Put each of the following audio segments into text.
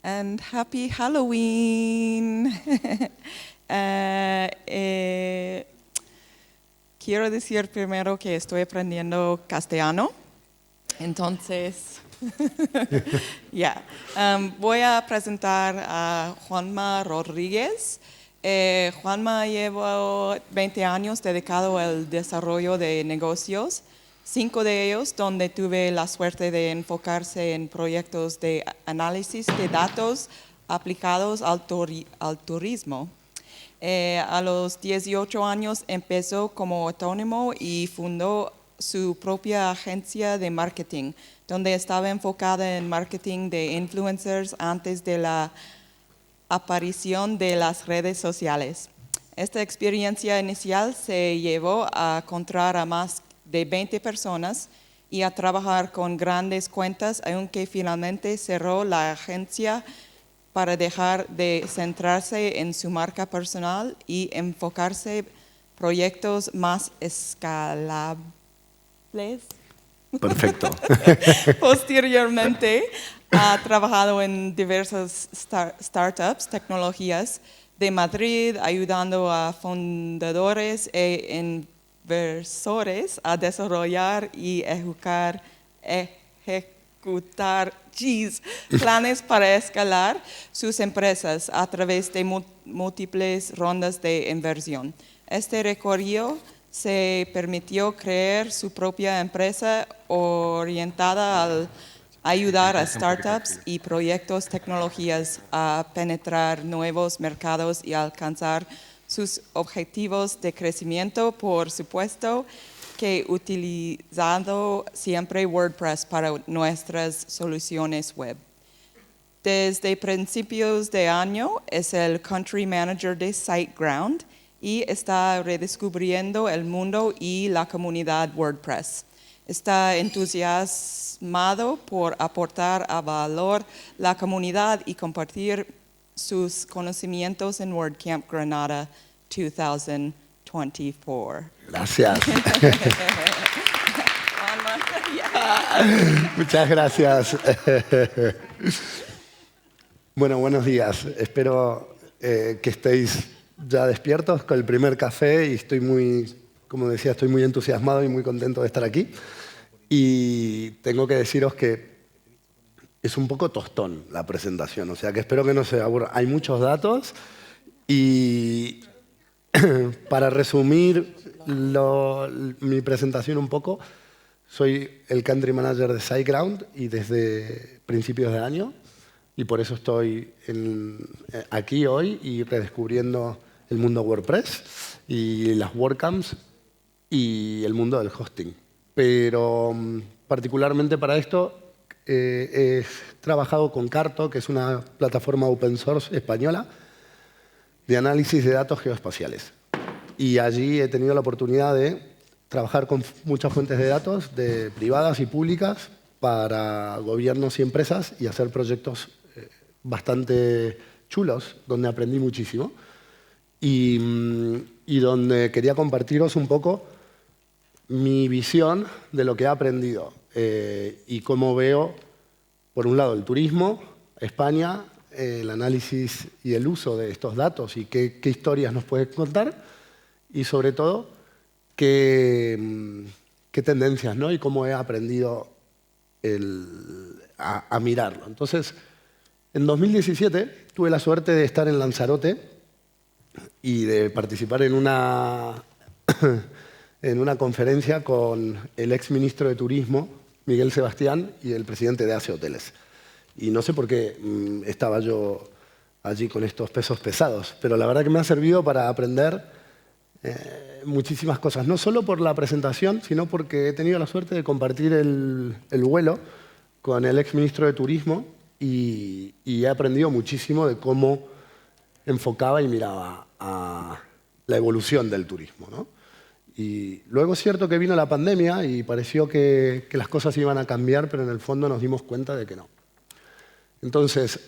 and happy Halloween. Quiero decir primero que estoy aprendiendo castellano, entonces voy a presentar a Juanma Rodríguez. Juanma lleva 20 años dedicado al desarrollo de negocios, 5 de ellos donde tuve la suerte de enfocarse en proyectos de análisis de datos aplicados al turismo. A los 18 años empezó como autónomo y fundó su propia agencia de marketing, donde estaba enfocada en marketing de influencers antes de la aparición de las redes sociales. Esta experiencia inicial se llevó a encontrar a más de 20 personas y a trabajar con grandes cuentas, aunque finalmente cerró la agencia para dejar de centrarse en su marca personal y enfocarse en proyectos más escalables. Perfecto. Posteriormente, ha trabajado en diversas startups, tecnologías de Madrid, ayudando a fundadores e inversores a desarrollar y ejecutar planes para escalar sus empresas a través de múltiples rondas de inversión. Este recorrido se permitió crear su propia empresa orientada al ayudar a startups y proyectos tecnologías a penetrar nuevos mercados y alcanzar sus objetivos de crecimiento, por supuesto, que utilizando siempre WordPress para nuestras soluciones web. Desde principios de año es el Country Manager de SiteGround y está redescubriendo el mundo y la comunidad WordPress. Está entusiasmado por aportar a valor la comunidad y compartir sus conocimientos en WordCamp Granada 2024. Gracias. Muchas gracias. Bueno, buenos días. Espero que estéis ya despiertos con el primer café y estoy muy, como decía, estoy muy entusiasmado y muy contento de estar aquí. Y tengo que deciros que es un poco tostón la presentación, o sea que espero que no se aburra. Hay muchos datos y para resumir mi presentación un poco, soy el Country Manager de SiteGround y desde principios de año, y por eso estoy aquí hoy y redescubriendo el mundo WordPress y las WordCamps y el mundo del hosting. Pero particularmente para esto he trabajado con Carto, que es una plataforma open source española de análisis de datos geoespaciales. Y allí he tenido la oportunidad de trabajar con muchas fuentes de datos, privadas y públicas, para gobiernos y empresas y hacer proyectos bastante chulos, donde aprendí muchísimo y donde quería compartiros un poco mi visión de lo que he aprendido y cómo veo, por un lado, el turismo, España, el análisis y el uso de estos datos y qué historias nos puede contar y, sobre todo, qué tendencias, ¿no? Y cómo he aprendido a mirarlo. Entonces, en 2017 tuve la suerte de estar en Lanzarote y de participar en una conferencia con el exministro de Turismo, Miguel Sebastián, y el presidente de Asia Hoteles. Y no sé por qué estaba yo allí con estos pesos pesados, pero la verdad que me ha servido para aprender muchísimas cosas, no solo por la presentación, sino porque he tenido la suerte de compartir el vuelo con el exministro de Turismo y he aprendido muchísimo de cómo enfocaba y miraba a la evolución del turismo, ¿no? Y luego es cierto que vino la pandemia y pareció que las cosas iban a cambiar, pero en el fondo nos dimos cuenta de que no. Entonces,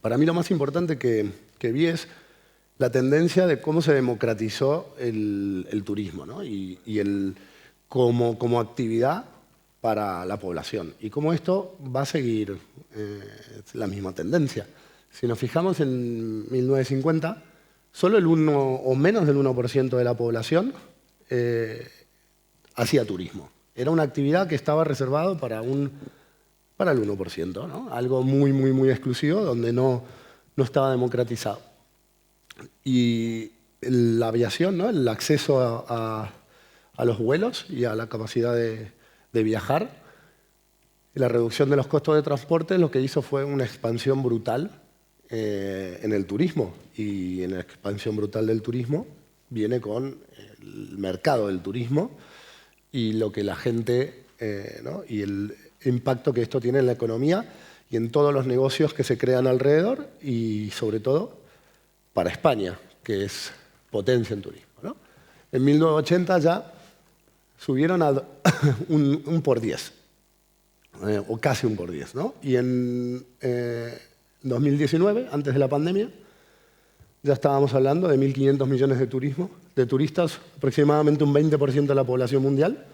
para mí lo más importante que vi es la tendencia de cómo se democratizó el turismo, ¿no? Y como actividad para la población. Y cómo esto va a seguir la misma tendencia. Si nos fijamos en 1950, solo el 1 o menos del 1% de la población hacía turismo. Era una actividad que estaba reservada para el 1%, ¿no? Algo muy, muy, muy exclusivo, donde no estaba democratizado. Y la aviación, ¿no? El acceso a los vuelos y a la capacidad de viajar, y la reducción de los costos de transporte lo que hizo fue una expansión brutal en el turismo. Y en la expansión brutal del turismo viene con el mercado del turismo y lo que la gente, ¿no? Y el impacto que esto tiene en la economía y en todos los negocios que se crean alrededor y sobre todo para España, que es potencia en turismo, ¿no? En 1980 ya subieron a un por 10, o casi un por 10, ¿no? Y en 2019, antes de la pandemia, ya estábamos hablando de 1.500 millones de turistas, aproximadamente un 20% de la población mundial,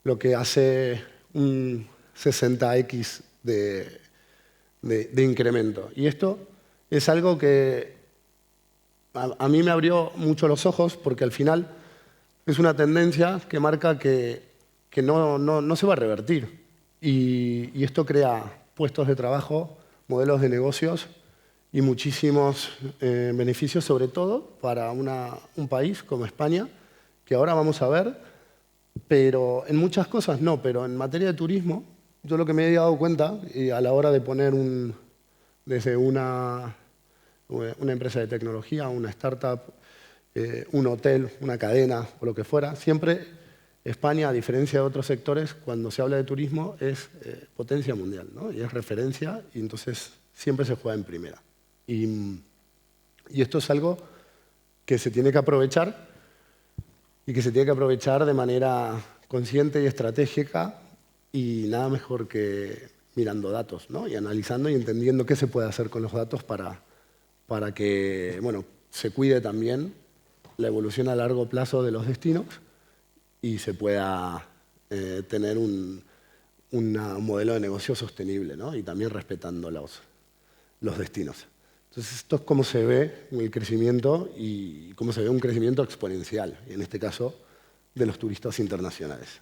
lo que hace un 60x de incremento. Y esto es algo que a mí me abrió mucho los ojos, porque al final es una tendencia que marca que no se va a revertir. Y esto crea puestos de trabajo, modelos de negocios y muchísimos beneficios, sobre todo para un país como España, que ahora vamos a ver, pero en muchas cosas no, pero en materia de turismo, yo lo que me he dado cuenta, y a la hora de poner desde una empresa de tecnología, una startup, un hotel, una cadena o lo que fuera, siempre España, a diferencia de otros sectores, cuando se habla de turismo es potencia mundial, ¿no? Y es referencia, y entonces siempre se juega en primera. Y esto es algo que se tiene que aprovechar, y que se tiene que aprovechar de manera consciente y estratégica, y nada mejor que mirando datos, ¿no? Y analizando y entendiendo qué se puede hacer con los datos para que, bueno, se cuide también la evolución a largo plazo de los destinos y se pueda tener un modelo de negocio sostenible, ¿no? Y también respetando los destinos. Entonces, esto es cómo se ve el crecimiento y cómo se ve un crecimiento exponencial, en este caso, de los turistas internacionales.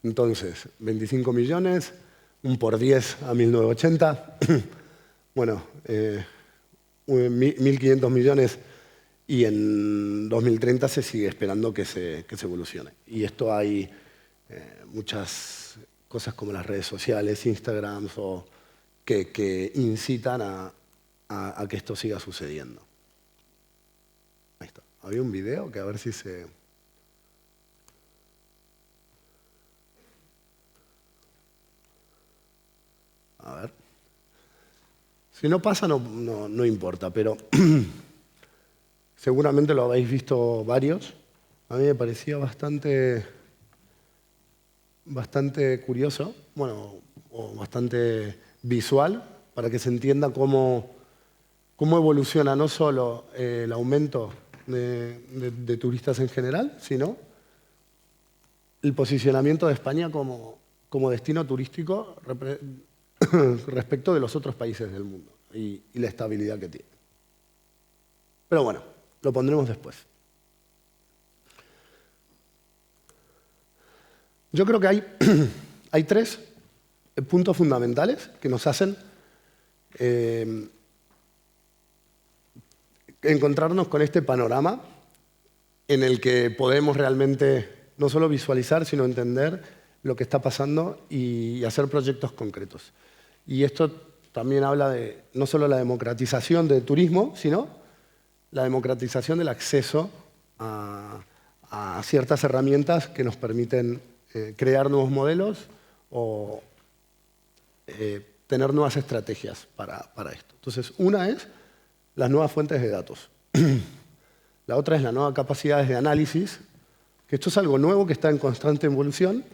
Entonces, 25 millones, un por 10 a 1980, bueno, 1.500 millones, y en 2030 se sigue esperando que se evolucione. Y esto hay muchas cosas como las redes sociales, Instagram, que incitan a que esto siga sucediendo. Ahí está. Había un video que a ver si se... A ver. Si no pasa, no importa, pero seguramente lo habéis visto varios. A mí me parecía bastante curioso, bueno, o bastante visual, para que se entienda cómo evoluciona no solo el aumento de turistas en general, sino el posicionamiento de España como destino turístico respecto de los otros países del mundo y la estabilidad que tiene. Pero bueno, lo pondremos después. Yo creo que hay tres puntos fundamentales que nos hacen encontrarnos con este panorama en el que podemos realmente no solo visualizar, sino entender lo que está pasando y hacer proyectos concretos. Y esto también habla de no solo la democratización del turismo, sino la democratización del acceso a ciertas herramientas que nos permiten crear nuevos modelos o tener nuevas estrategias para esto. Entonces, una es las nuevas fuentes de datos. La otra es las nuevas capacidades de análisis, que esto es algo nuevo que está en constante evolución,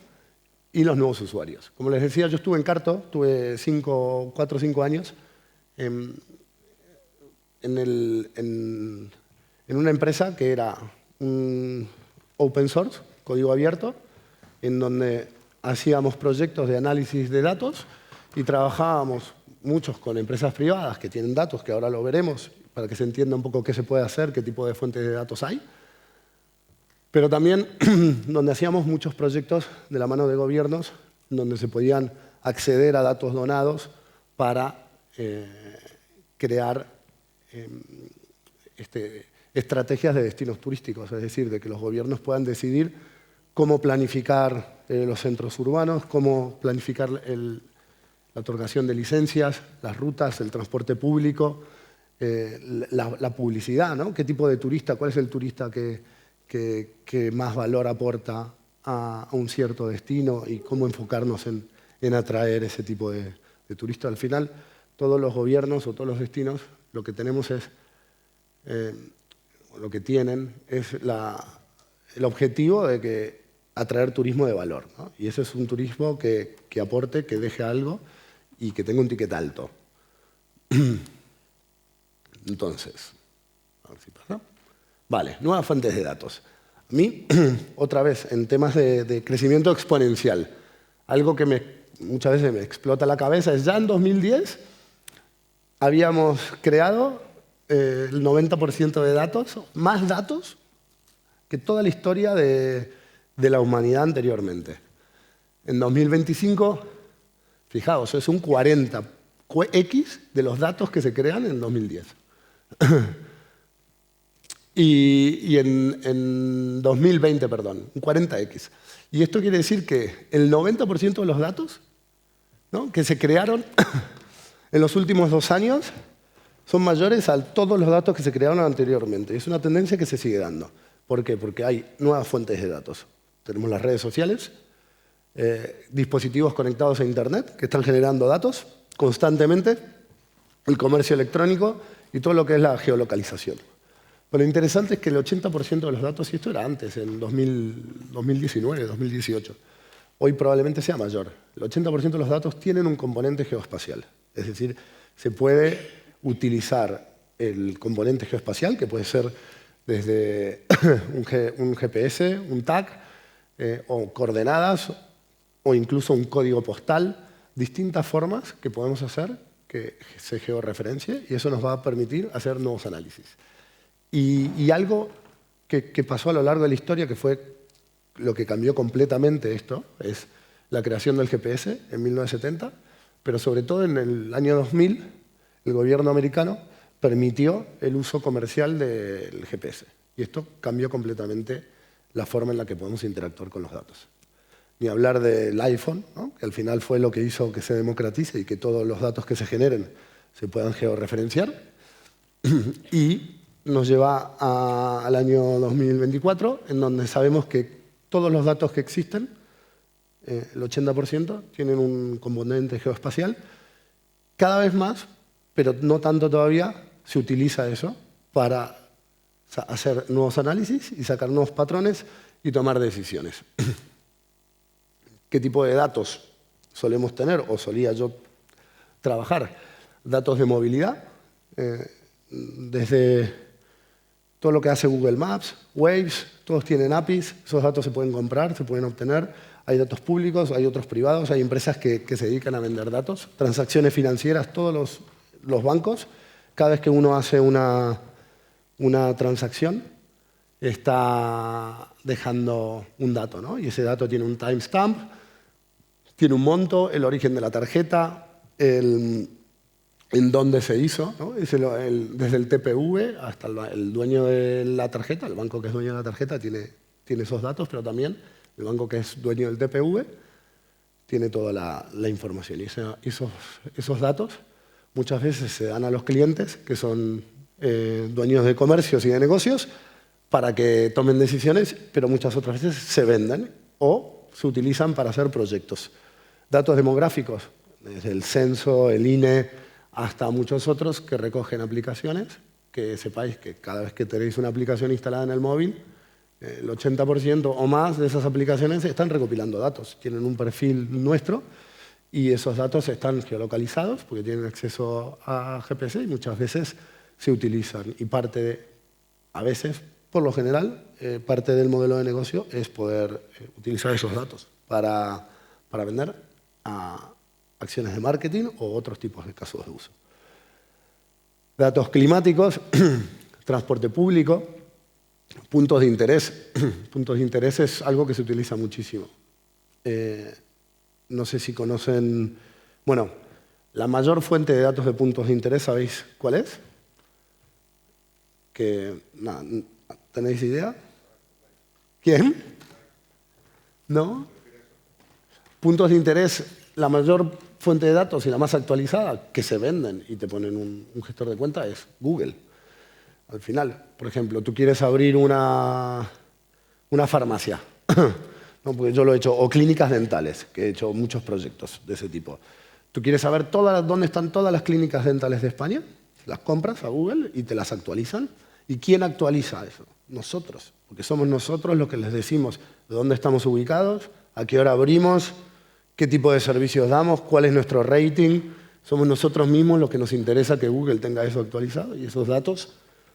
y los nuevos usuarios. Como les decía, yo estuve en Carto, tuve 4 o 5 años en una empresa que era un open source, código abierto, en donde hacíamos proyectos de análisis de datos y trabajábamos muchos con empresas privadas que tienen datos, que ahora lo veremos, para que se entienda un poco qué se puede hacer, qué tipo de fuentes de datos hay. Pero también donde hacíamos muchos proyectos de la mano de gobiernos, donde se podían acceder a datos donados para crear estrategias de destinos turísticos, es decir, de que los gobiernos puedan decidir cómo planificar los centros urbanos, cómo planificar la otorgación de licencias, las rutas, el transporte público, la publicidad, ¿no? ¿Qué tipo de turista? ¿Cuál es el turista que más valor aporta a un cierto destino y cómo enfocarnos en atraer ese tipo de turista? Al final, todos los gobiernos o todos los destinos lo que tenemos es, lo que tienen es el objetivo de que atraer turismo de valor, ¿no? Y ese es un turismo que aporte, que deje algo y que tenga un ticket alto. Entonces, a ver si pasa. Vale, nuevas fuentes de datos. A mí, otra vez, en temas de crecimiento exponencial, algo que muchas veces me explota la cabeza es ya en 2010 habíamos creado el 90% de datos, más datos que toda la historia de la humanidad anteriormente. En 2025, fijaos, es un 40x de los datos que se crean en 2010. Y en 2020, perdón, un 40x. Y esto quiere decir que el 90% de los datos, ¿no?, que se crearon en los últimos 2 años son mayores a todos los datos que se crearon anteriormente. Y es una tendencia que se sigue dando. ¿Por qué? Porque hay nuevas fuentes de datos. Tenemos las redes sociales, dispositivos conectados a Internet que están generando datos constantemente, el comercio electrónico y todo lo que es la geolocalización. Pero lo interesante es que el 80% de los datos, y esto era antes, en 2019, 2018, hoy probablemente sea mayor. El 80% de los datos tienen un componente geoespacial. Es decir, se puede utilizar el componente geoespacial, que puede ser desde un GPS, un tag, o coordenadas, o incluso un código postal, distintas formas que podemos hacer que se georreferencie, y eso nos va a permitir hacer nuevos análisis. Y algo que pasó a lo largo de la historia, que fue lo que cambió completamente esto, es la creación del GPS en 1970, pero sobre todo en el año 2000, el gobierno americano permitió el uso comercial del GPS. Y esto cambió completamente la forma en la que podemos interactuar con los datos. Ni hablar del iPhone, ¿no?, que al final fue lo que hizo que se democratice y que todos los datos que se generen se puedan georreferenciar. Y nos lleva al año 2024, en donde sabemos que todos los datos que existen, el 80%, tienen un componente geoespacial. Cada vez más, pero no tanto todavía, se utiliza eso para hacer nuevos análisis y sacar nuevos patrones y tomar decisiones. ¿Qué tipo de datos solemos tener o solía yo trabajar? Datos de movilidad, desde todo lo que hace Google Maps, Waze, todos tienen APIs, esos datos se pueden comprar, se pueden obtener. Hay datos públicos, hay otros privados, hay empresas que se dedican a vender datos. Transacciones financieras, todos los bancos, cada vez que uno hace una transacción, está dejando un dato, ¿no? Y ese dato tiene un timestamp, tiene un monto, el origen de la tarjeta, en dónde se hizo, ¿no? Desde el TPV hasta el dueño de la tarjeta, el banco que es dueño de la tarjeta tiene esos datos, pero también el banco que es dueño del TPV tiene toda la información. Y esos datos muchas veces se dan a los clientes, que son dueños de comercios y de negocios, para que tomen decisiones, pero muchas otras veces se venden o se utilizan para hacer proyectos. Datos demográficos, desde el censo, el INE, hasta muchos otros que recogen aplicaciones, que sepáis que cada vez que tenéis una aplicación instalada en el móvil, el 80% o más de esas aplicaciones están recopilando datos. Tienen un perfil nuestro y esos datos están geolocalizados porque tienen acceso a GPS y muchas veces se utilizan. Y a veces, por lo general, parte del modelo de negocio es poder utilizar esos datos para vender a acciones de marketing o otros tipos de casos de uso. Datos climáticos, transporte público, puntos de interés. Puntos de interés es algo que se utiliza muchísimo. No sé si conocen... Bueno, la mayor fuente de datos de puntos de interés, ¿sabéis cuál es? ¿Tenéis idea? ¿Quién? ¿No? Puntos de interés, la mayor fuente de datos y la más actualizada que se venden y te ponen un gestor de cuenta es Google. Al final, por ejemplo, tú quieres abrir una farmacia, ¿no? Porque yo lo he hecho, o clínicas dentales, que he hecho muchos proyectos de ese tipo. Tú quieres saber dónde están todas las clínicas dentales de España, las compras a Google y te las actualizan. ¿Y quién actualiza eso? Nosotros, porque somos nosotros los que les decimos de dónde estamos ubicados, a qué hora abrimos, qué tipo de servicios damos, cuál es nuestro rating. Somos nosotros mismos los que nos interesa que Google tenga eso actualizado y esos datos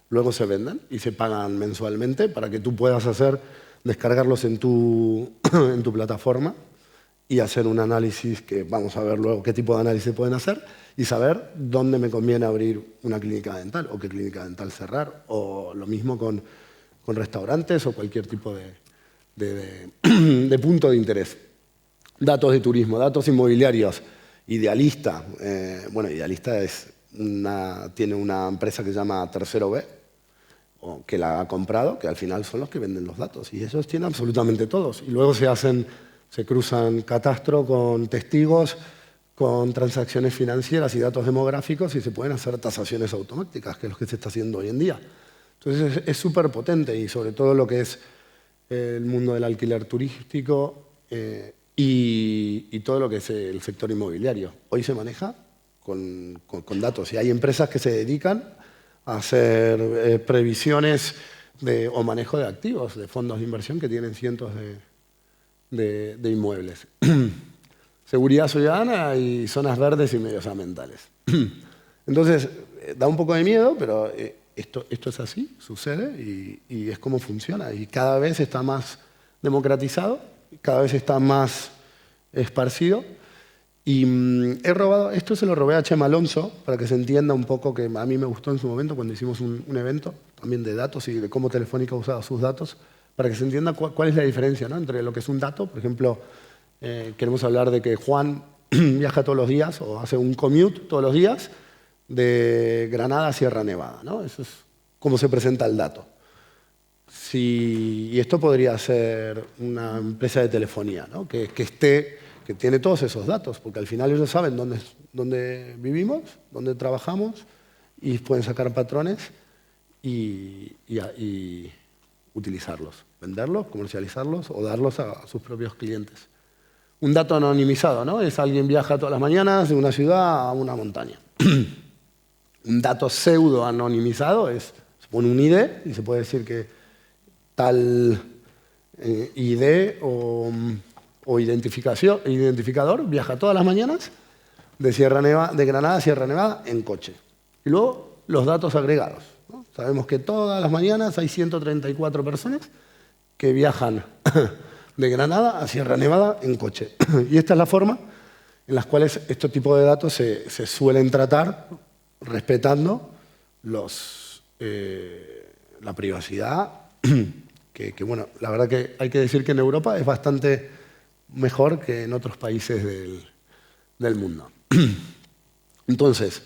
luego se venden y se pagan mensualmente para que tú puedas descargarlos en tu plataforma y hacer un análisis que vamos a ver luego qué tipo de análisis pueden hacer y saber dónde me conviene abrir una clínica dental o qué clínica dental cerrar, o lo mismo con restaurantes o cualquier tipo de punto de interés. Datos de turismo, datos inmobiliarios. Idealista. Bueno, Idealista tiene una empresa que se llama Tercero B, que la ha comprado, que al final son los que venden los datos. Y esos tienen absolutamente todos. Y luego se cruzan catastro con testigos, con transacciones financieras y datos demográficos y se pueden hacer tasaciones automáticas, que es lo que se está haciendo hoy en día. Entonces es súper potente y sobre todo lo que es el mundo del alquiler turístico y todo lo que es el sector inmobiliario. Hoy se maneja con datos y hay empresas que se dedican a hacer previsiones o manejo de activos, de fondos de inversión que tienen cientos de inmuebles. Seguridad ciudadana y zonas verdes y medioambientales. Entonces, da un poco de miedo, pero esto es así, sucede y es como funciona. Y cada vez está más democratizado, cada vez está más esparcido. Y esto se lo robé a Chema Alonso, para que se entienda un poco, que a mí me gustó en su momento cuando hicimos un evento también de datos y de cómo Telefónica ha usado sus datos, para que se entienda cuál es la diferencia, ¿no?, entre lo que es un dato. Por ejemplo, queremos hablar de que Juan viaja todos los días o hace un commute todos los días de Granada a Sierra Nevada, ¿no? Eso es cómo se presenta el dato. Y esto podría ser una empresa de telefonía, ¿no?, que tiene todos esos datos, porque al final ellos saben dónde vivimos, dónde trabajamos y pueden sacar patrones y utilizarlos, venderlos, comercializarlos o darlos a sus propios clientes. Un dato anonimizado, ¿no? Es alguien viaja todas las mañanas de una ciudad a una montaña. Un dato pseudo anonimizado se pone un ID y se puede decir que tal ID o identificador viaja todas las mañanas de Granada a Sierra Nevada en coche. Y luego los datos agregados, ¿no? Sabemos que todas las mañanas hay 134 personas que viajan de Granada a Sierra Nevada en coche. Y esta es la forma en la cual este tipo de datos se suelen tratar respetando la privacidad, que bueno, la verdad que hay que decir que en Europa es bastante mejor que en otros países del mundo. Entonces,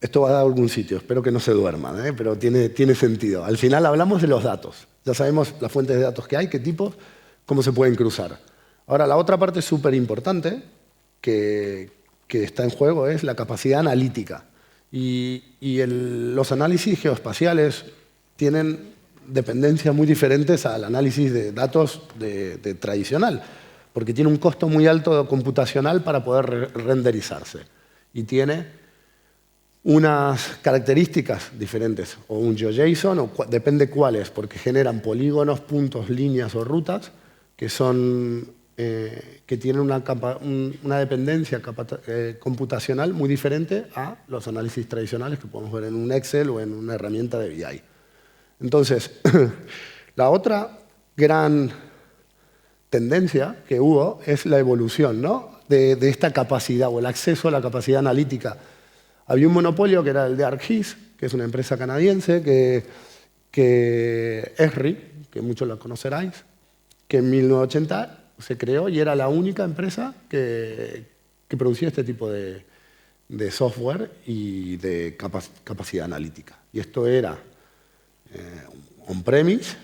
esto va a dar algún sitio, espero que no se duerman, pero tiene sentido. Al final hablamos de los datos. Ya sabemos las fuentes de datos que hay, qué tipos, cómo se pueden cruzar. Ahora, la otra parte súper importante que está en juego es la capacidad analítica. Los análisis geoespaciales tienen dependencias muy diferentes al análisis de datos tradicional, porque tiene un costo muy alto computacional para poder renderizarse. Y tiene unas características diferentes, o un GeoJSON, depende cuáles, porque generan polígonos, puntos, líneas o rutas que son que tienen una dependencia computacional muy diferente a los análisis tradicionales que podemos ver en un Excel o en una herramienta de BI. Entonces, la otra gran tendencia que hubo es la evolución, ¿no?, de esta capacidad o el acceso a la capacidad analítica. Había un monopolio que era el de ArcGIS, que es una empresa canadiense, que Esri, que muchos la conoceráis, que en 1980 se creó y era la única empresa que producía este tipo de software y de capacidad analítica. Y esto era on-premise,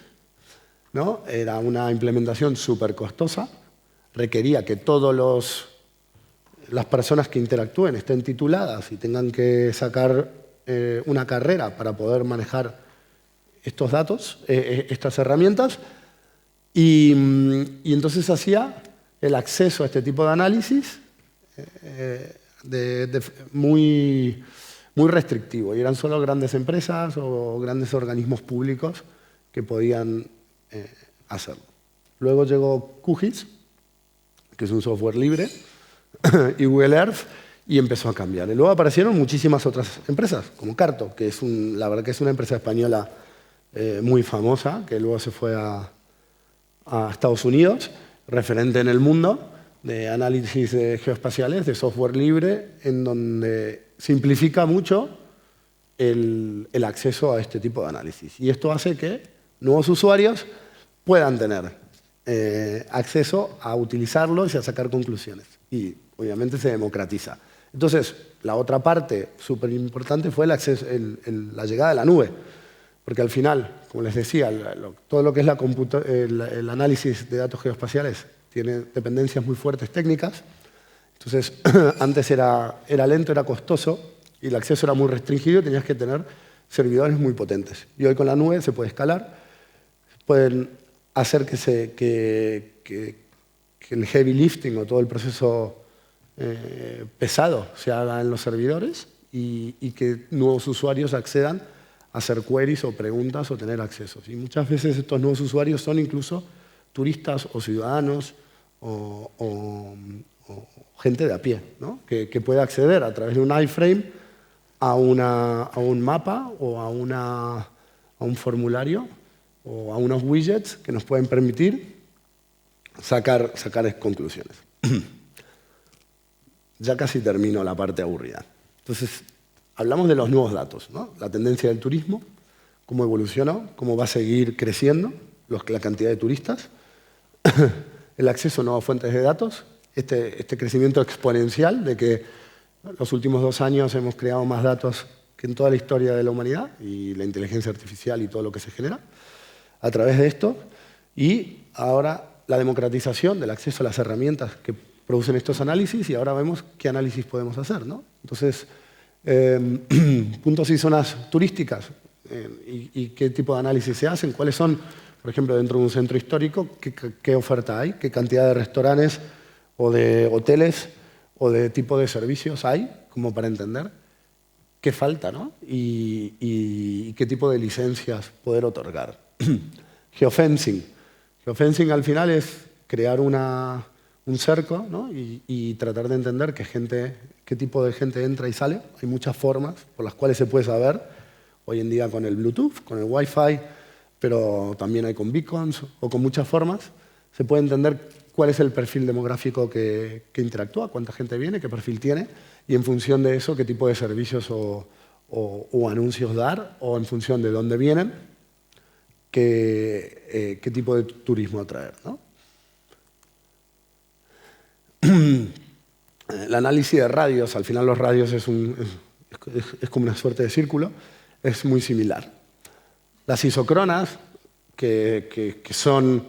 ¿no? Era una implementación súper costosa, requería que todas las personas que interactúen estén tituladas y tengan que sacar una carrera para poder manejar estos datos, estas herramientas, y entonces hacía el acceso a este tipo de análisis muy restrictivo, y eran solo grandes empresas o grandes organismos públicos que podían hacerlo. Luego llegó QGIS, que es un software libre, y Google Earth, y empezó a cambiar. Y luego aparecieron muchísimas otras empresas, como Carto, que es la verdad que es una empresa española muy famosa, que luego se fue a Estados Unidos, referente en el mundo de análisis geoespaciales, de software libre, en donde simplifica mucho el acceso a este tipo de análisis. Y esto hace que nuevos usuarios puedan tener acceso a utilizarlos y a sacar conclusiones. Y obviamente se democratiza. Entonces, la otra parte súper importante fue el acceso, la llegada de la nube. Porque al final, como les decía, todo lo que es el análisis de datos geoespaciales tiene dependencias muy fuertes técnicas. Entonces, antes era lento, era costoso y el acceso era muy restringido y tenías que tener servidores muy potentes. Y hoy con la nube se puede escalar, pueden hacer que el heavy lifting o todo el proceso pesado se haga en los servidores y que nuevos usuarios accedan a hacer queries o preguntas o tener accesos. Y muchas veces estos nuevos usuarios son incluso turistas o ciudadanos o gente de a pie, ¿no? que puede acceder a través de un iframe a un mapa o a un formulario o a unos widgets que nos pueden permitir sacar conclusiones. Ya casi termino la parte aburrida. Entonces, hablamos de los nuevos datos, ¿no? La tendencia del turismo, cómo evolucionó, cómo va a seguir creciendo la cantidad de turistas, el acceso a nuevas fuentes de datos, este crecimiento exponencial de que los últimos 2 años hemos creado más datos que en toda la historia de la humanidad y la inteligencia artificial y todo lo que se genera a través de esto, y ahora la democratización del acceso a las herramientas que producen estos análisis, y ahora vemos qué análisis podemos hacer, ¿no? Entonces, puntos y zonas turísticas y qué tipo de análisis se hacen, cuáles son, por ejemplo, dentro de un centro histórico, qué oferta hay, qué cantidad de restaurantes o de hoteles o de tipo de servicios hay, como para entender qué falta, ¿no? y qué tipo de licencias poder otorgar. Geofencing. Geofencing al final es crear un cerco, ¿no? y tratar de entender qué tipo de gente entra y sale. Hay muchas formas por las cuales se puede saber, hoy en día con el Bluetooth, con el Wi-Fi, pero también hay con beacons o con muchas formas. Se puede entender cuál es el perfil demográfico que interactúa, cuánta gente viene, qué perfil tiene, y en función de eso, qué tipo de servicios o anuncios dar, o en función de dónde vienen, qué tipo de turismo atraer, ¿no? El análisis de radios, al final los radios es como una suerte de círculo, es muy similar. Las isocronas, que son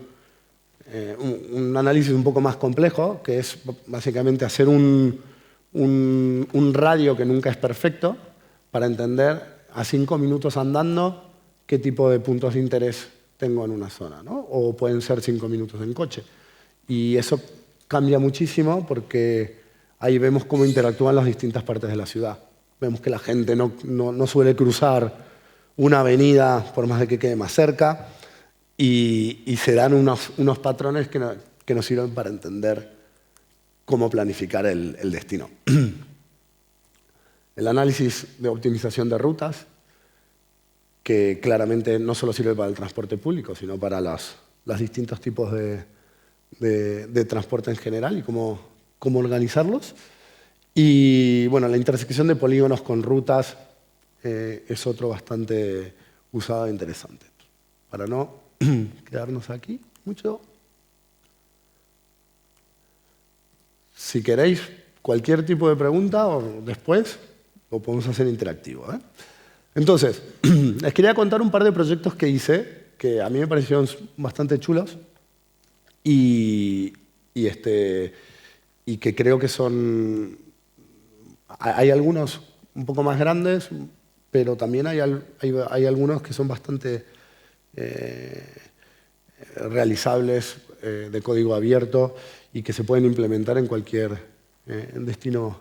un análisis un poco más complejo, que es básicamente hacer un radio que nunca es perfecto para entender a 5 minutos andando qué tipo de puntos de interés tengo en una zona, ¿no? O pueden ser 5 minutos en coche. Y eso cambia muchísimo porque ahí vemos cómo interactúan las distintas partes de la ciudad. Vemos que la gente no suele cruzar una avenida por más de que quede más cerca y se dan unos patrones que nos sirven para entender cómo planificar el destino. El análisis de optimización de rutas, que claramente no solo sirve para el transporte público, sino para los distintos tipos de transporte en general y cómo organizarlos. Y bueno, la intersección de polígonos con rutas es otro bastante usado e interesante. Para no quedarnos aquí mucho. Si queréis cualquier tipo de pregunta o después, lo podemos hacer interactivo, ¿eh? Entonces, les quería contar un par de proyectos que hice, que a mí me parecieron bastante chulos y que creo que son... Hay algunos un poco más grandes, pero también hay algunos que son bastante realizables, de código abierto y que se pueden implementar en cualquier destino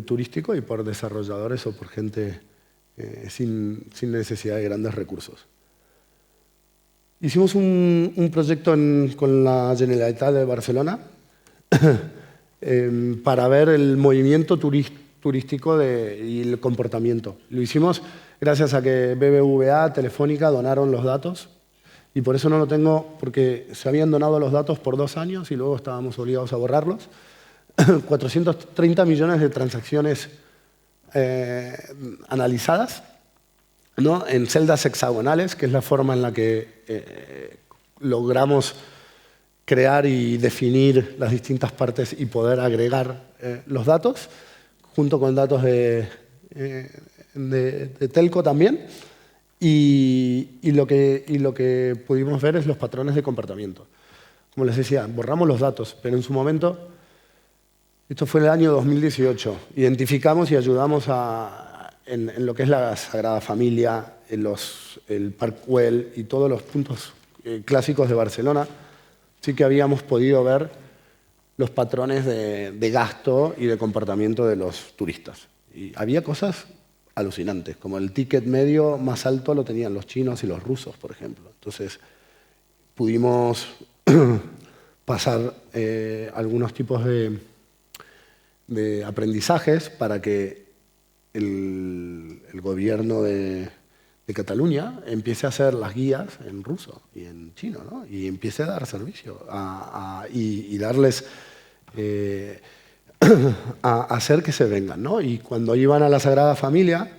turístico y por desarrolladores o por gente sin necesidad de grandes recursos. Hicimos un proyecto con la Generalitat de Barcelona para ver el movimiento turístico y el comportamiento. Lo hicimos gracias a que BBVA, Telefónica donaron los datos y por eso no lo tengo, porque se habían donado los datos por 2 años y luego estábamos obligados a borrarlos. 430 millones de transacciones analizadas, ¿no?, en celdas hexagonales, que es la forma en la que logramos crear y definir las distintas partes y poder agregar los datos, junto con datos de telco también. Y lo que pudimos ver es los patrones de comportamiento. Como les decía, borramos los datos, pero en su momento, esto fue en el año 2018, identificamos y ayudamos en lo que es la Sagrada Familia, el Parc Güell y todos los puntos clásicos de Barcelona. Sí que habíamos podido ver los patrones de gasto y de comportamiento de los turistas. Y había cosas alucinantes, como el ticket medio más alto lo tenían los chinos y los rusos, por ejemplo. Entonces, pudimos pasar algunos tipos de aprendizajes para que el gobierno de Cataluña empiece a hacer las guías en ruso y en chino, ¿no? Y empiece a dar servicio y darles a hacer que se vengan, ¿no? Y cuando iban a la Sagrada Familia,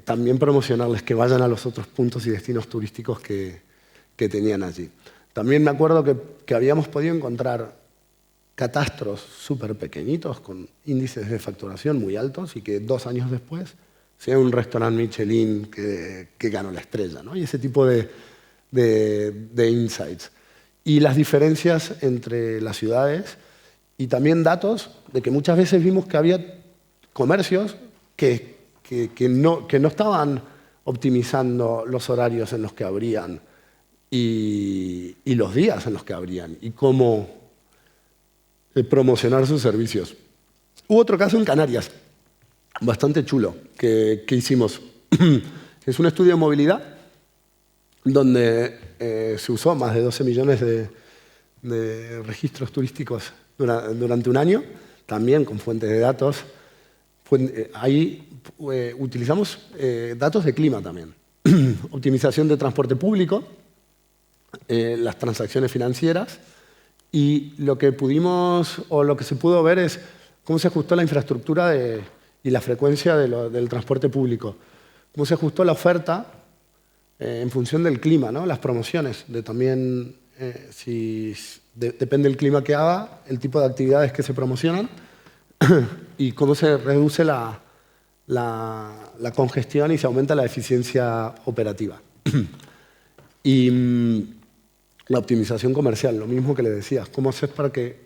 también promocionarles que vayan a los otros puntos y destinos turísticos que tenían allí. También me acuerdo que habíamos podido encontrar catastros súper pequeñitos con índices de facturación muy altos y que 2 años después sea un restaurante Michelin que ganó la estrella, ¿no? Y ese tipo de insights. Y las diferencias entre las ciudades y también datos de que muchas veces vimos que había comercios que no estaban optimizando los horarios en los que abrían y los días en los que abrían y cómo promocionar sus servicios. Hubo otro caso en Canarias, bastante chulo, que hicimos. Es un estudio de movilidad donde se usó más de 12 millones de registros turísticos durante un año, también con fuentes de datos. Ahí utilizamos datos de clima también, optimización de transporte público, las transacciones financieras, y lo que se pudo ver es cómo se ajustó la infraestructura y la frecuencia del transporte público, cómo se ajustó la oferta en función del clima, ¿no? Las promociones, también depende del clima que haga, el tipo de actividades que se promocionan y cómo se reduce la congestión y se aumenta la eficiencia operativa. Y la optimización comercial, lo mismo que le decías, cómo hacer para que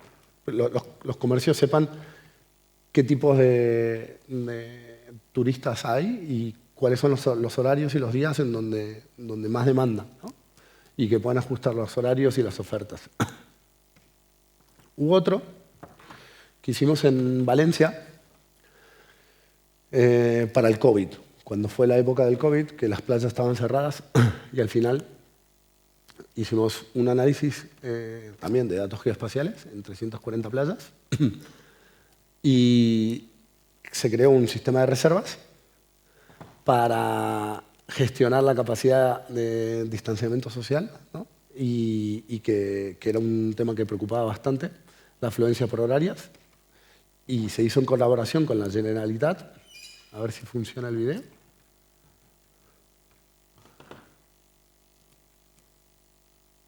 los comercios sepan qué tipos de turistas hay y cuáles son los horarios y los días en donde más demanda, ¿no? Y que puedan ajustar los horarios y las ofertas. Hubo otro que hicimos en Valencia para el COVID, cuando fue la época del COVID, que las playas estaban cerradas y al final hicimos un análisis también de datos geoespaciales en 340 playas y se creó un sistema de reservas para gestionar la capacidad de distanciamiento social, ¿no? y que era un tema que preocupaba bastante, la afluencia por horarias, y se hizo en colaboración con la Generalitat. A ver si funciona el video.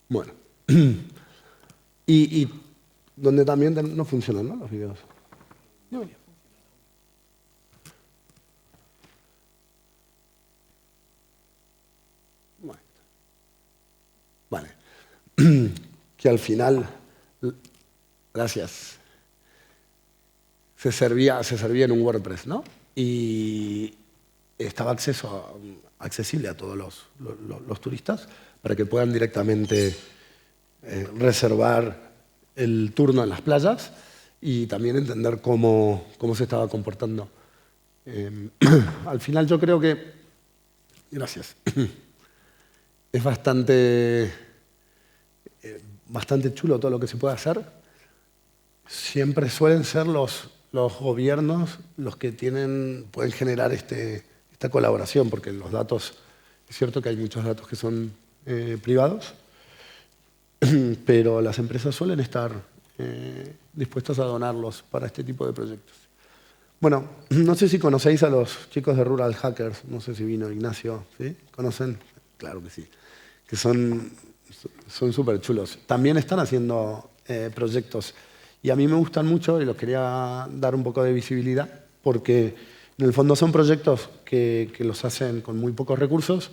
Bueno, y donde también no funcionan, ¿no?, los videos. No. Vale. Que al final, gracias, se servía en un WordPress, ¿no? Y estaba accesible a todos los turistas para que puedan directamente reservar el turno en las playas y también entender cómo se estaba comportando. Al final yo creo que, gracias, es bastante chulo todo lo que se puede hacer. Siempre suelen ser los gobiernos los que pueden generar esta colaboración, porque los datos, es cierto que hay muchos datos que son privados, pero las empresas suelen estar dispuestas a donarlos para este tipo de proyectos. Bueno, no sé si conocéis a los chicos de Rural Hackers, no sé si vino Ignacio, ¿sí? ¿Conocen? Claro que sí, que son súper chulos. También están haciendo proyectos y a mí me gustan mucho y los quería dar un poco de visibilidad porque en el fondo son proyectos que los hacen con muy pocos recursos,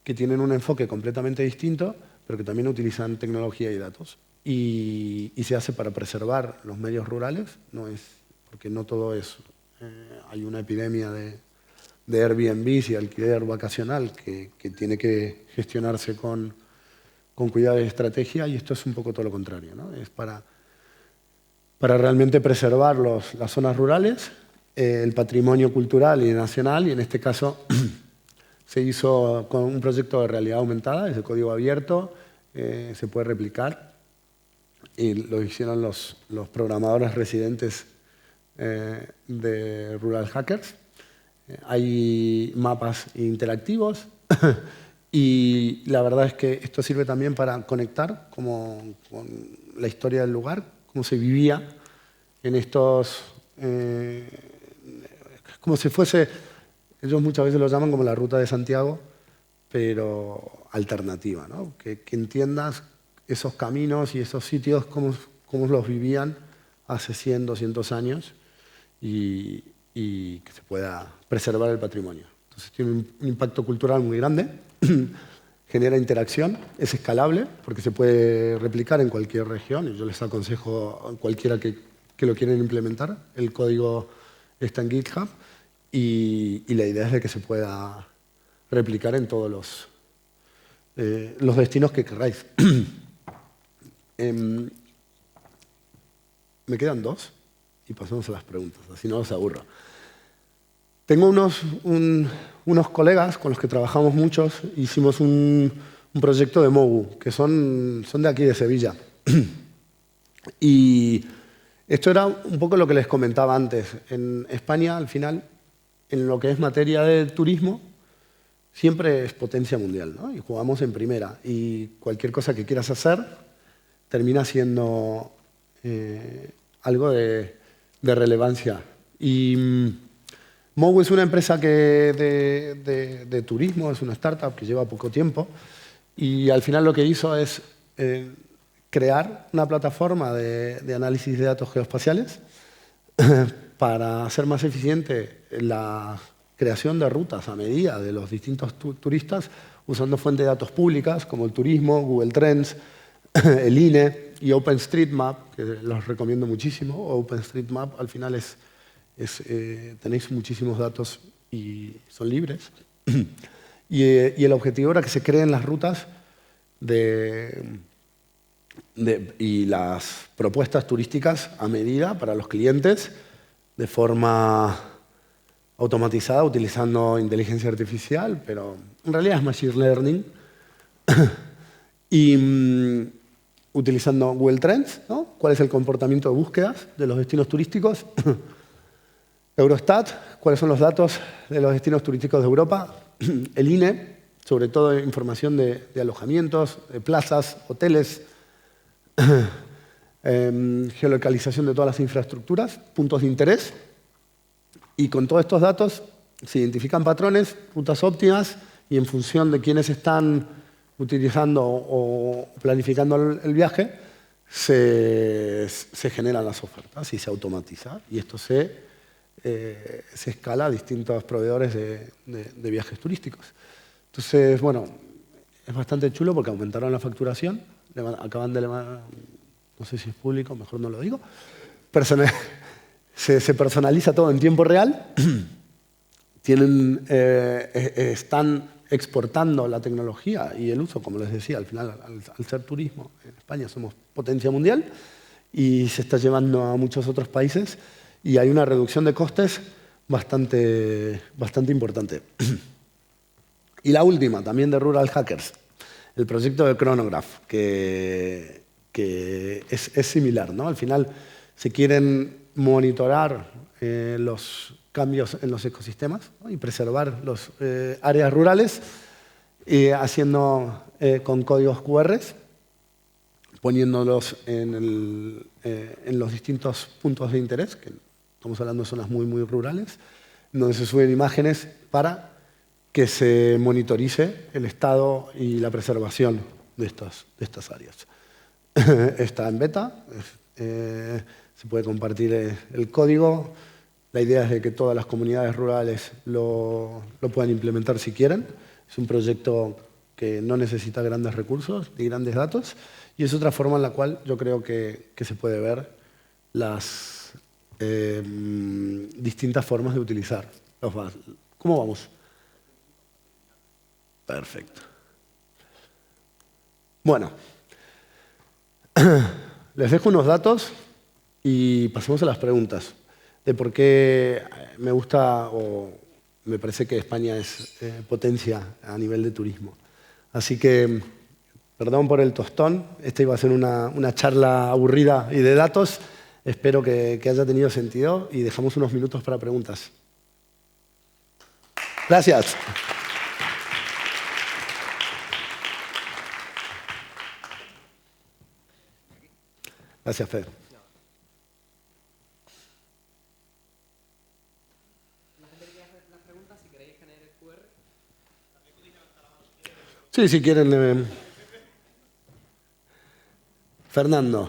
que tienen un enfoque completamente distinto, pero que también utilizan tecnología y datos. Y se hace para preservar los medios rurales, porque no todo es... hay una epidemia de Airbnb y alquiler vacacional que tiene que gestionarse con cuidado y estrategia, y esto es un poco todo lo contrario, ¿no? Es para realmente preservar las zonas rurales, el patrimonio cultural y nacional, y en este caso se hizo con un proyecto de realidad aumentada, es de código abierto, se puede replicar, y lo hicieron los programadores residentes de Rural Hackers. Hay mapas interactivos y la verdad es que esto sirve también para conectar con la historia del lugar, cómo se vivía en estos... como si fuese, ellos muchas veces lo llaman como la ruta de Santiago, pero alternativa, ¿no? Que entiendas esos caminos y esos sitios, cómo los vivían hace 100, 200 años y que se pueda preservar el patrimonio. Entonces tiene un impacto cultural muy grande, genera interacción, es escalable porque se puede replicar en cualquier región y yo les aconsejo a cualquiera que lo quieran implementar. El código está en GitHub y la idea es de que se pueda replicar en todos los destinos que queráis. Me quedan 2 y pasamos a las preguntas, así no os aburro. Tengo unos colegas con los que trabajamos muchos, hicimos un proyecto de Mogu, que son de aquí de Sevilla. Y esto era un poco lo que les comentaba antes. En España, al final, en lo que es materia de turismo, siempre es potencia mundial, ¿no? Y jugamos en primera. Y cualquier cosa que quieras hacer termina siendo algo de relevancia. Y Mogu es una empresa de turismo, es una startup que lleva poco tiempo y al final lo que hizo es crear una plataforma de análisis de datos geoespaciales para hacer más eficiente la creación de rutas a medida de los distintos turistas usando fuentes de datos públicas como el turismo, Google Trends, el INE y OpenStreetMap, que los recomiendo muchísimo. OpenStreetMap al final tenéis muchísimos datos y son libres. Y el objetivo era que se creen las rutas y las propuestas turísticas a medida para los clientes de forma automatizada utilizando inteligencia artificial, pero en realidad es machine learning. Y utilizando Google Trends, ¿no? ¿Cuál es el comportamiento de búsquedas de los destinos turísticos? Eurostat, ¿cuáles son los datos de los destinos turísticos de Europa? El INE, sobre todo información de alojamientos, de plazas, hoteles, geolocalización de todas las infraestructuras, puntos de interés. Y con todos estos datos se identifican patrones, rutas óptimas, y en función de quiénes están utilizando o planificando el viaje, se generan las ofertas y se automatiza. Y esto se escala a distintos proveedores de viajes turísticos. Entonces, bueno, es bastante chulo porque aumentaron la facturación. Acaban de levantar, no sé si es público, mejor no lo digo. Se personaliza todo en tiempo real. Están exportando la tecnología y el uso, como les decía, al final, al ser turismo, en España somos potencia mundial y se está llevando a muchos otros países y hay una reducción de costes bastante importante. Y la última, también de Rural Hackers, el proyecto de Chronograph, que es similar, ¿no? Al final se quieren monitorar los cambios en los ecosistemas, ¿no? Y preservar las áreas rurales, haciendo con códigos QR, poniéndolos en los distintos puntos de interés, que estamos hablando de zonas muy rurales, donde se suben imágenes para que se monitorice el estado y la preservación de estas áreas. Está en beta, se puede compartir el código. La idea es de que todas las comunidades rurales lo puedan implementar si quieren. Es un proyecto que no necesita grandes recursos ni grandes datos y es otra forma en la cual yo creo que se puede ver las distintas formas de utilizar. ¿Cómo vamos? Perfecto. Bueno, les dejo unos datos y pasemos a las preguntas de por qué me gusta o me parece que España es potencia a nivel de turismo. Así que, perdón por el tostón, esta iba a ser una charla aburrida y de datos. Espero que haya tenido sentido y dejamos unos minutos para preguntas. Gracias. Gracias, Fede. Sí, si quieren. Fernando.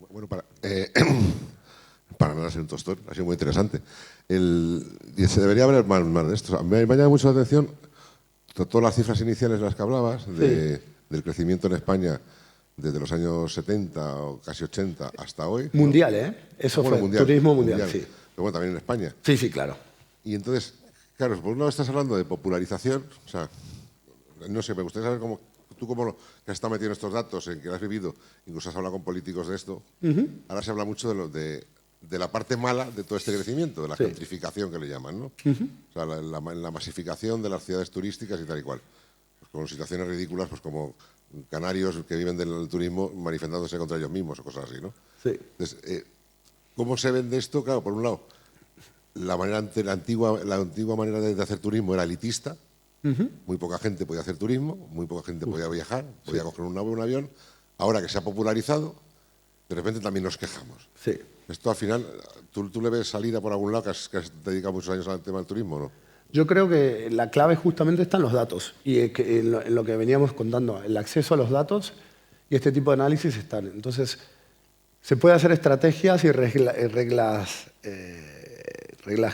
Bueno, para nada ser un tostón, ha sido muy interesante. Y se debería hablar más de esto. Me llama mucho la atención todas las cifras iniciales de las que hablabas, del crecimiento en España desde los años 70 o casi 80 hasta hoy. Mundial, ¿eh? Eso fue mundial, turismo mundial, sí. Pero bueno, también en España. Sí, sí, claro. Y entonces, claro, por un lado estás hablando de popularización, o sea, no sé, me gustaría saber cómo, tú cómo que has estado metido en estos datos, en que has vivido, incluso has hablado con políticos de esto. Ahora se habla mucho de la parte mala de todo este crecimiento, de la gentrificación que le llaman, ¿no? O sea, la masificación de las ciudades turísticas y tal y cual. Pues con situaciones ridículas, pues como canarios que viven del turismo manifestándose contra ellos mismos o cosas así, ¿no? Sí. Entonces, ¿cómo se vende esto? Claro, por un lado, la antigua manera de hacer turismo era elitista. Muy poca gente podía hacer turismo, muy poca gente podía viajar, podía coger un avión. Ahora que se ha popularizado, de repente también nos quejamos. Sí. Esto al final, ¿tú le ves salida por algún lado que has dedicado muchos años al tema del turismo o no? Yo creo que la clave justamente está en los datos y en lo que veníamos contando, el acceso a los datos y este tipo de análisis están. Entonces, se puede hacer estrategias y reglas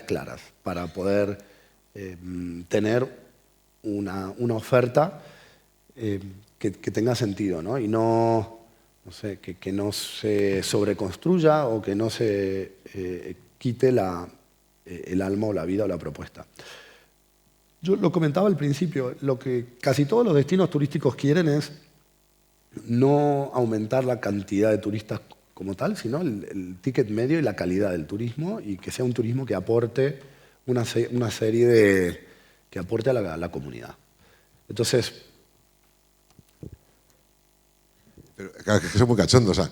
claras para poder tener una oferta que tenga sentido, ¿no? Y no sé, que no se sobreconstruya o que no se quite el alma o la vida o la propuesta. Yo lo comentaba al principio, lo que casi todos los destinos turísticos quieren es no aumentar la cantidad de turistas como tal, sino el ticket medio y la calidad del turismo y que sea un turismo que aporte una serie que aporte a la comunidad. Entonces... Pero, claro, que son muy cachondos. O sea,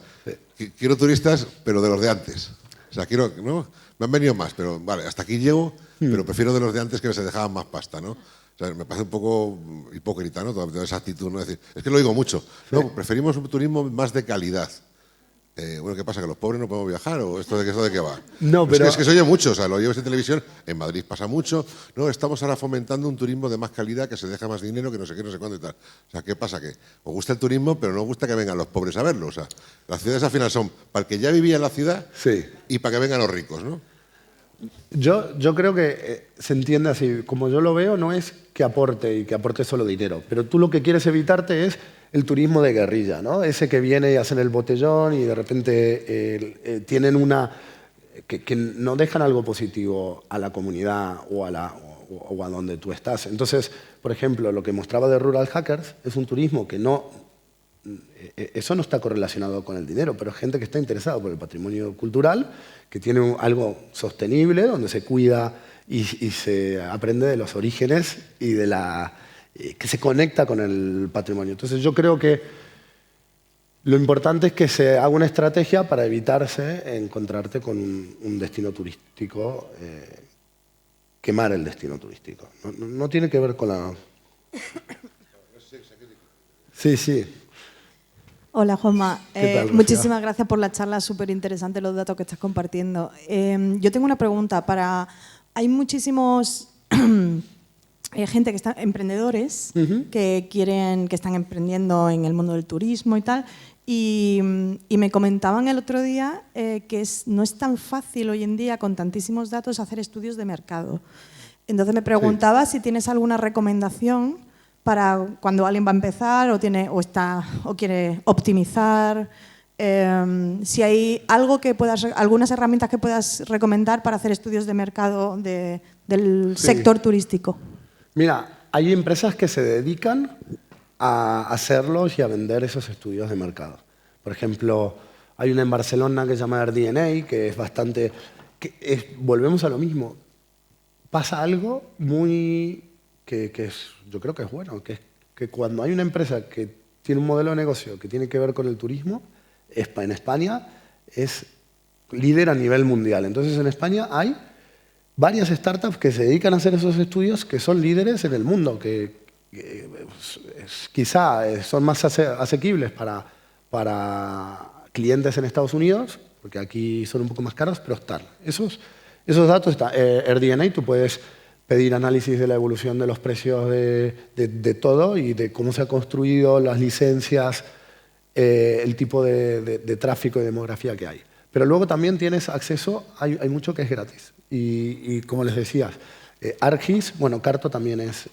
quiero turistas, pero de los de antes. O sea, quiero, ¿no? Me han venido más, pero vale, hasta aquí llego, pero prefiero de los de antes que se dejaban más pasta, ¿no? O sea, me parece un poco hipócrita, ¿no? Toda esa actitud, ¿no? Es decir, es que lo digo mucho. No, preferimos un turismo más de calidad. Bueno, ¿qué pasa? ¿Que los pobres no podemos viajar? ¿O esto de qué va? No, pero... Es que se oye mucho, o sea, lo llevas en televisión, en Madrid pasa mucho. No, estamos ahora fomentando un turismo de más calidad, que se deja más dinero, que no sé qué, no sé cuándo y tal. O sea, ¿qué pasa? Que os gusta el turismo, pero no os gusta que vengan los pobres a verlo. O sea, las ciudades al final son para el que ya vivía en la ciudad y para que vengan los ricos, ¿no? Yo creo que se entiende así. Como yo lo veo, no es que aporte y que aporte solo dinero, pero tú lo que quieres evitarte es el turismo de guerrilla, ¿no? Ese que viene y hacen el botellón y de repente tienen que no dejan algo positivo a la comunidad o a donde tú estás. Entonces, por ejemplo, lo que mostraba de Rural Hackers es un turismo que eso no está correlacionado con el dinero, pero es gente que está interesada por el patrimonio cultural, que tiene algo sostenible, donde se cuida y se aprende de los orígenes y que se conecta con el patrimonio. Entonces yo creo que lo importante es que se haga una estrategia para evitarse encontrarte con un destino turístico, quemar el destino turístico. No tiene que ver con la... Sí. Hola, Juanma. ¿Qué tal, muchísimas gracias por la charla, súper interesante los datos que estás compartiendo. Yo tengo una pregunta. Hay muchísimos gente que está, emprendedores que están emprendiendo en el mundo del turismo y tal, y me comentaban el otro día que no es tan fácil hoy en día, con tantísimos datos, hacer estudios de mercado. Entonces me preguntaba si tienes alguna recomendación para cuando alguien va a empezar o quiere optimizar, si hay algunas herramientas que puedas recomendar para hacer estudios de mercado del sector turístico. Mira, hay empresas que se dedican a hacerlos y a vender esos estudios de mercado. Por ejemplo, hay una en Barcelona que se llama AirDNA, que es bastante... volvemos a lo mismo. Pasa algo yo creo que es bueno, que es que cuando hay una empresa que tiene un modelo de negocio que tiene que ver con el turismo, en España es líder a nivel mundial. Entonces, en España hay varias startups que se dedican a hacer esos estudios que son líderes en el mundo, que quizá son más asequibles para clientes en Estados Unidos, porque aquí son un poco más caros, pero están. Esos datos están. AirDNA, tú puedes pedir análisis de la evolución de los precios de todo y de cómo se han construido las licencias, el tipo de tráfico y demografía que hay. Pero luego también tienes acceso, hay mucho que es gratis. Y como les decía, ArcGIS, bueno, Carto también es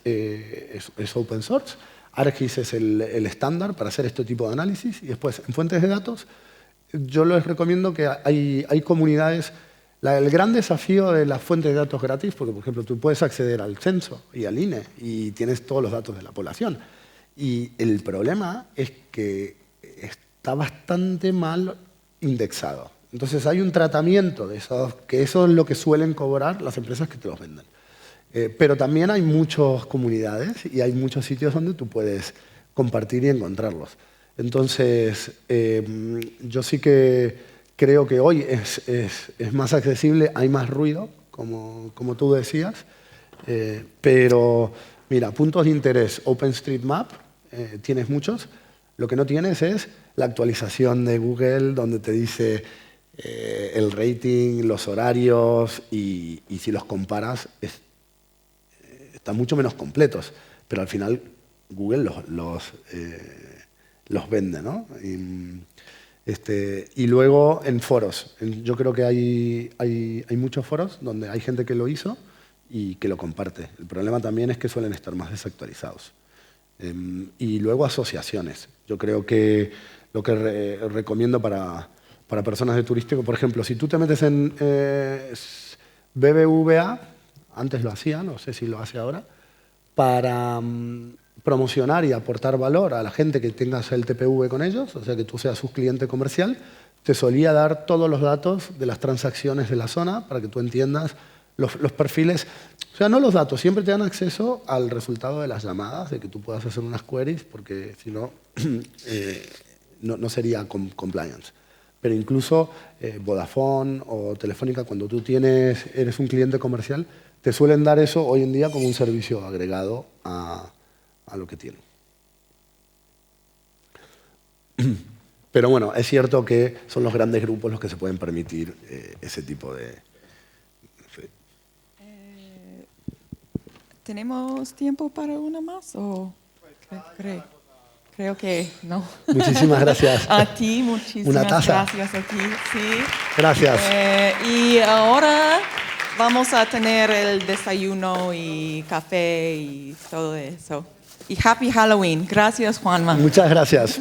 open source. ArcGIS es el estándar para hacer este tipo de análisis. Y después, en fuentes de datos, yo les recomiendo que hay comunidades. El gran desafío de las fuentes de datos gratis, porque, por ejemplo, tú puedes acceder al censo y al INE y tienes todos los datos de la población. Y el problema es que está bastante mal indexado. Entonces hay un tratamiento de esos, que eso es lo que suelen cobrar las empresas que te los venden. Pero también hay muchas comunidades y hay muchos sitios donde tú puedes compartir y encontrarlos. Entonces, yo sí que creo que hoy es más accesible, hay más ruido, como tú decías, pero mira, puntos de interés, OpenStreetMap, tienes muchos. Lo que no tienes es la actualización de Google, donde te dice el rating, los horarios, y si los comparas, están mucho menos completos. Pero al final Google los vende, ¿no? Y luego en foros. Yo creo que hay muchos foros donde hay gente que lo hizo y que lo comparte. El problema también es que suelen estar más desactualizados. Y luego asociaciones. Yo creo que lo que recomiendo para personas de turístico, por ejemplo, si tú te metes en BBVA, antes lo hacía, no sé si lo hace ahora, para promocionar y aportar valor a la gente que tengas el TPV con ellos, o sea, que tú seas su cliente comercial, te solía dar todos los datos de las transacciones de la zona para que tú entiendas los perfiles, o sea, no los datos, siempre te dan acceso al resultado de las llamadas, de que tú puedas hacer unas queries, porque si no, no sería compliance. Pero incluso Vodafone o Telefónica, cuando tú eres un cliente comercial, te suelen dar eso hoy en día como un servicio agregado a lo que tienen. Pero bueno, es cierto que son los grandes grupos los que se pueden permitir ese tipo de... Sí. ¿Tenemos tiempo para una más? ¿O creo que no. Muchísimas gracias. A ti, muchísimas Una taza. gracias a ti. Sí. Gracias. Y ahora vamos a tener el desayuno y café y todo eso. Y Happy Halloween. Gracias, Juanma. Muchas gracias.